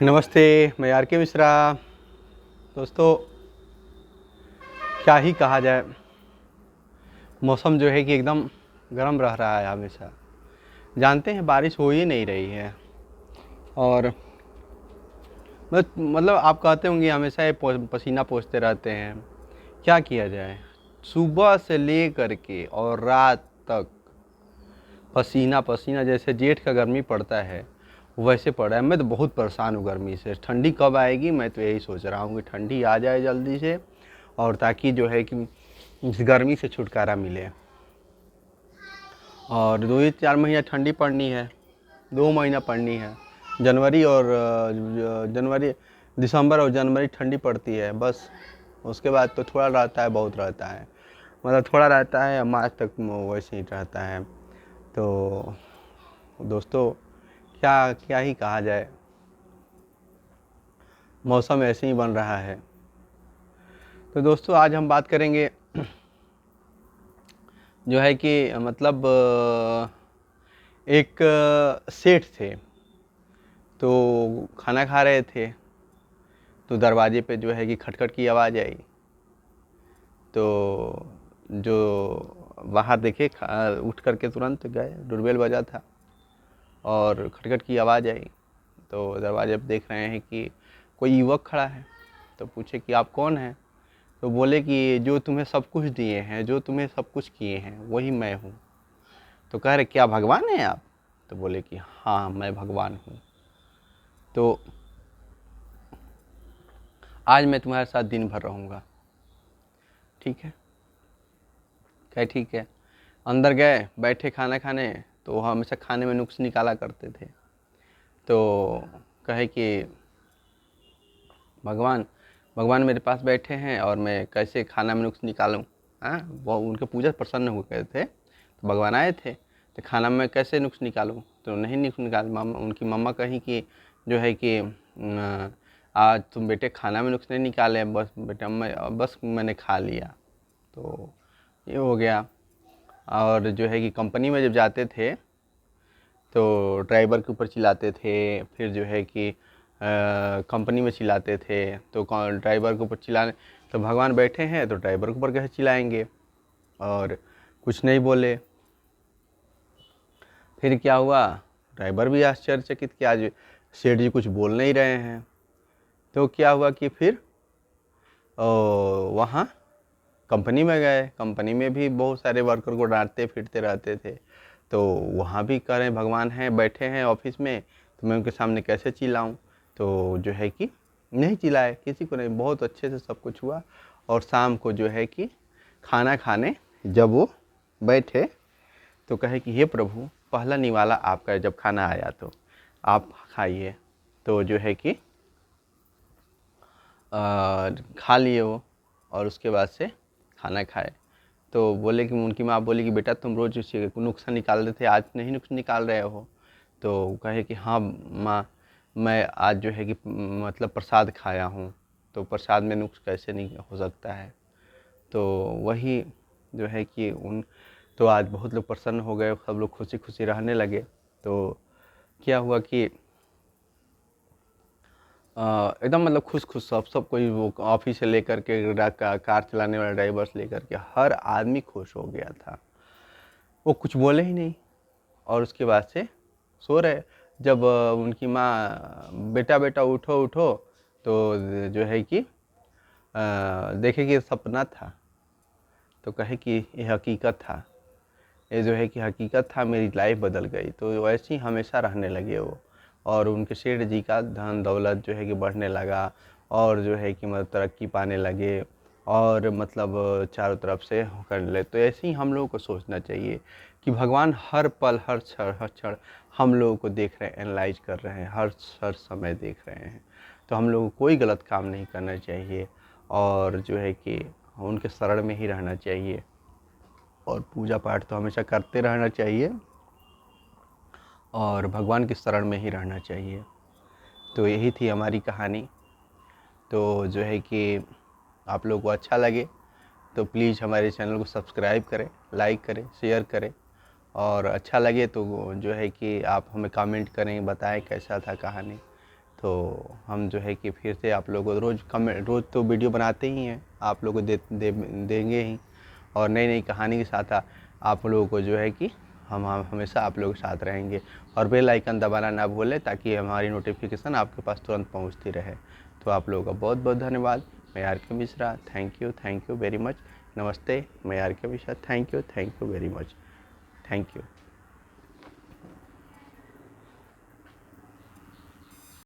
नमस्ते, मैं आर के मिश्रा। दोस्तों, क्या ही कहा जाए, मौसम जो है कि एकदम गर्म रह रहा है हमेशा। जानते हैं बारिश हो ही नहीं रही है। और मतलब आप कहते होंगे हमेशा ये पसीना पोंछते रहते हैं। क्या किया जाए, सुबह से ले कर के और रात तक पसीना पसीना, जैसे जेठ का गर्मी पड़ता है वैसे पड़ रहा है। मैं तो बहुत परेशान हूँ गर्मी से। ठंडी कब आएगी, मैं तो यही सोच रहा हूँ कि ठंडी आ जाए जल्दी से, और ताकि जो है कि इस गर्मी से छुटकारा मिले। और 2 ही 4 महीना ठंडी पड़नी है, 2 महीना पड़नी है। जनवरी, दिसंबर और जनवरी ठंडी पड़ती है बस। उसके बाद तो थोड़ा रहता है, बहुत रहता है, मतलब थोड़ा रहता है, मार्च तक वैसे ही रहता है। तो दोस्तों, क्या क्या ही कहा जाए, मौसम ऐसे ही बन रहा है। तो दोस्तों, आज हम बात करेंगे जो है कि मतलब एक सेठ थे, तो खाना खा रहे थे, तो दरवाजे पे जो है कि खटखट की आवाज़ आई। तो जो बाहर देखे, उठ करके तुरंत गए, डोरबेल बजा था और खटखट की आवाज़ आई। तो दरवाजे पे देख रहे हैं कि कोई युवक खड़ा है। तो पूछे कि आप कौन हैं? तो बोले कि जो तुम्हें सब कुछ दिए हैं, जो तुम्हें सब कुछ किए हैं, वही मैं हूँ। तो कह रहे क्या भगवान हैं आप? तो बोले कि हाँ, मैं भगवान हूँ। तो आज मैं तुम्हारे साथ दिन भर रहूँगा, ठीक है? क्या ठीक है। अंदर गए, बैठे खाना खाने। तो वो हमेशा खाने में नुक्स निकाला करते थे। तो कहे कि भगवान भगवान मेरे पास बैठे हैं और मैं कैसे खाना में नुक्स निकालूं। हाँ, वो उनके पूजा प्रसन्न हो गए थे, तो भगवान आए थे, तो खाना में कैसे नुक्स निकालूं? तो नहीं नुक्स निकाल। मामा, उनकी मम्मा कही कि जो है कि आज तुम बेटे खाना में नुक्स नहीं निकाले, बस बेटा बस मैंने खा लिया। तो ये हो गया। और जो है कि कंपनी में जब जाते थे तो ड्राइवर के ऊपर चिल्लाते थे, फिर जो है कि कंपनी में चिल्लाते थे। तो ड्राइवर के ऊपर चिल्लाने, तो भगवान बैठे हैं तो ड्राइवर के ऊपर कैसे चिल्लाएंगे? और कुछ नहीं बोले। फिर क्या हुआ, ड्राइवर भी आश्चर्यचकित कि आज सेठ जी कुछ बोल नहीं रहे हैं। तो क्या हुआ कि फिर वहाँ कंपनी में गए। कंपनी में भी बहुत सारे वर्कर को डांटते फिरते रहते थे। तो वहाँ भी कह रहे हैं भगवान हैं, बैठे हैं ऑफिस में, तो मैं उनके सामने कैसे चिल्लाऊँ? तो जो है कि नहीं चिल्लाए, किसी को नहीं, बहुत अच्छे से सब कुछ हुआ। और शाम को जो है कि खाना खाने जब वो बैठे, तो कहे कि हे प्रभु, पहला निवाला आपका जब खाना आया तो आप खाइए। तो जो है कि खा लिए वो, और उसके बाद से खाना खाए। तो बोले कि उनकी माँ बोली कि बेटा तुम रोज़ नुक्सा निकाल रहे थे, आज नहीं नुक्स निकाल रहे हो? तो कहे कि हाँ माँ, मैं आज जो है कि मतलब प्रसाद खाया हूँ, तो प्रसाद में नुक्स कैसे नहीं हो सकता है? तो वही जो है कि तो आज बहुत लोग प्रसन्न हो गए, सब लोग खुशी खुशी रहने लगे। तो क्या हुआ कि एकदम मतलब खुश खुश सब कोई, वो ऑफिस से लेकर के कार चलाने वाला ड्राइवर से लेकर के हर आदमी खुश हो गया था। वो कुछ बोले ही नहीं, और उसके बाद से सो रहे। जब उनकी माँ बेटा बेटा उठो उठो, तो जो है कि देखे कि सपना था। तो कहे कि ये हकीकत था, ये जो है कि हकीकत था, मेरी लाइफ बदल गई। तो वैसे ही हमेशा रहने लगे वो। और उनके सेठ जी का धन दौलत जो है कि बढ़ने लगा, और जो है कि मतलब तरक्की पाने लगे, और मतलब चारों तरफ से करने लगे। तो ऐसे ही हम लोगों को सोचना चाहिए कि भगवान हर पल हर क्षण हम लोगों को देख रहे हैं, एनालाइज कर रहे हैं, हर समय देख रहे हैं। तो हम लोगों को कोई गलत काम नहीं करना चाहिए, और जो है कि उनके शरण में ही रहना चाहिए, और पूजा पाठ तो हमेशा करते रहना चाहिए, और भगवान की शरण में ही रहना चाहिए। तो यही थी हमारी कहानी। तो जो है कि आप लोगों को अच्छा लगे तो प्लीज़ हमारे चैनल को सब्सक्राइब करें, लाइक करें, शेयर करें। और अच्छा लगे तो जो है कि आप हमें कमेंट करें, बताएं कैसा था कहानी। तो हम जो है कि फिर से आप लोगों को रोज़ तो वीडियो बनाते ही हैं, आप लोगों को देंगे ही, और नई नई कहानी के साथ आप लोगों को जो है कि हम हमेशा आप लोगों के साथ रहेंगे। और बेल आइकन दबाना ना भूलें ताकि हमारी नोटिफिकेशन आपके पास तुरंत पहुंचती रहे। तो आप लोगों का बहुत बहुत धन्यवाद। मैं आर के Mishra, thank you very much. नमस्ते, मैं आर के Mishra, thank you very much, thank you.